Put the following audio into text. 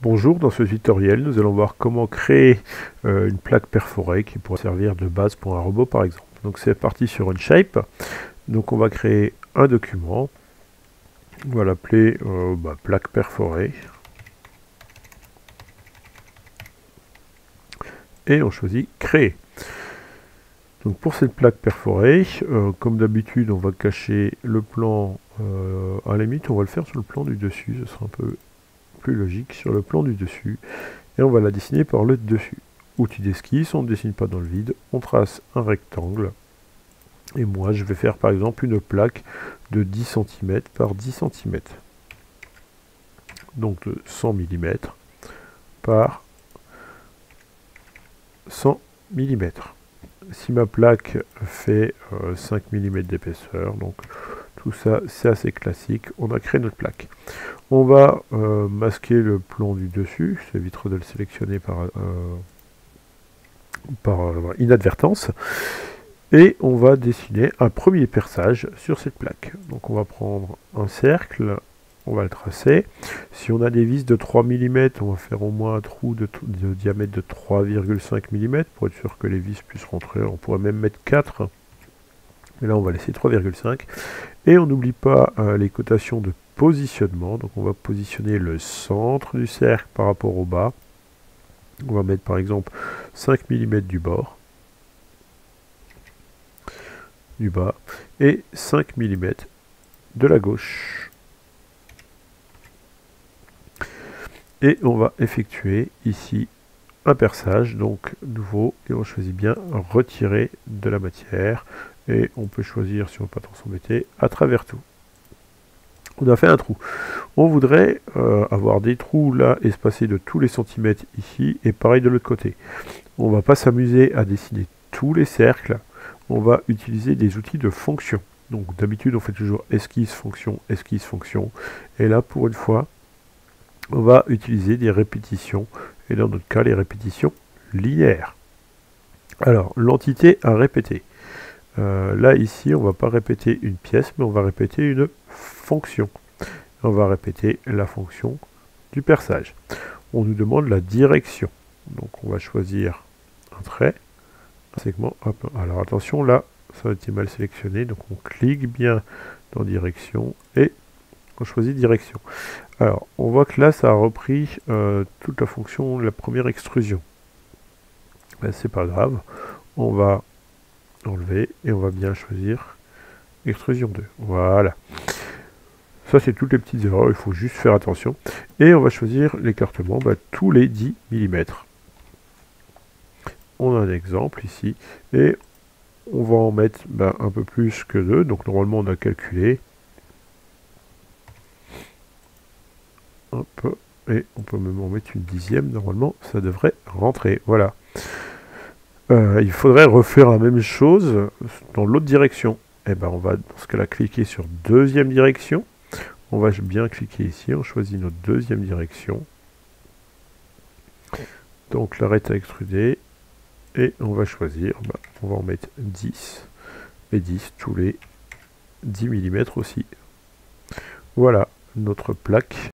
Bonjour, dans ce tutoriel, nous allons voir comment créer une plaque perforée qui pourrait servir de base pour un robot par exemple. Donc c'est parti sur Onshape. Donc on va créer un document. On va l'appeler plaque perforée. Et on choisit créer. Donc pour cette plaque perforée, comme d'habitude, on va cacher le plan. À la limite, on va le faire sur le plan du dessus. Ce sera un peu plus logique sur le plan du dessus. Et on va la dessiner par le dessus. Outil d'esquisse, on ne dessine pas dans le vide, on trace un rectangle. Et moi, je vais faire par exemple une plaque de 10 cm par 10 cm. Donc de 100 mm par 100 mm. Si ma plaque fait 5 mm d'épaisseur, donc tout ça c'est assez classique, on a créé notre plaque. On va masquer le plan du dessus, ça évitera de le sélectionner par inadvertance. Et on va dessiner un premier perçage sur cette plaque. Donc on va prendre un cercle, on va le tracer. Si on a des vis de 3 mm, on va faire au moins un trou de diamètre de 3,5 mm pour être sûr que les vis puissent rentrer. On pourrait même mettre 4. Mais là on va laisser 3,5. Et on n'oublie pas les cotations de positionnement. Donc on va positionner le centre du cercle par rapport au bas. On va mettre par exemple 5 mm du bord. Du bas et 5 mm de la gauche. Et on va effectuer ici un perçage, donc nouveau, et on choisit bien retirer de la matière, et on peut choisir, si on ne veut pas trop s'embêter, à travers tout. On a fait un trou. On voudrait avoir des trous là espacés de tous les centimètres ici, et pareil de l'autre côté. On ne va pas s'amuser à dessiner tous les cercles, on va utiliser des outils de fonction. Donc d'habitude on fait toujours esquisse, fonction, et là pour une fois on va utiliser des répétitions, et dans notre cas les répétitions linéaires. Alors l'entité à répéter, là ici on ne va pas répéter une pièce mais on va répéter une fonction. On va répéter la fonction du perçage. On nous demande la direction, donc on va choisir un trait, un segment, hop. Alors attention, là ça a été mal sélectionné, donc on clique bien dans direction et on choisit direction. Alors on voit que là ça a repris toute la fonction de la première extrusion. Ben, c'est pas grave, on va enlever et on va bien choisir extrusion 2. Voilà. Ça c'est toutes les petites erreurs, il faut juste faire attention. Et on va choisir l'écartement tous les 10 mm. On a un exemple ici et on va en mettre un peu plus que 2, donc normalement on a calculé. Hop, et on peut même en mettre une dixième, normalement ça devrait rentrer, voilà. Il faudrait refaire la même chose dans l'autre direction. Et on va dans ce cas-là cliquer sur deuxième direction. On va bien cliquer ici, on choisit notre deuxième direction. Donc l'arête à extruder. Et on va choisir, on va en mettre 10. Et 10 tous les 10 mm aussi. Voilà notre plaque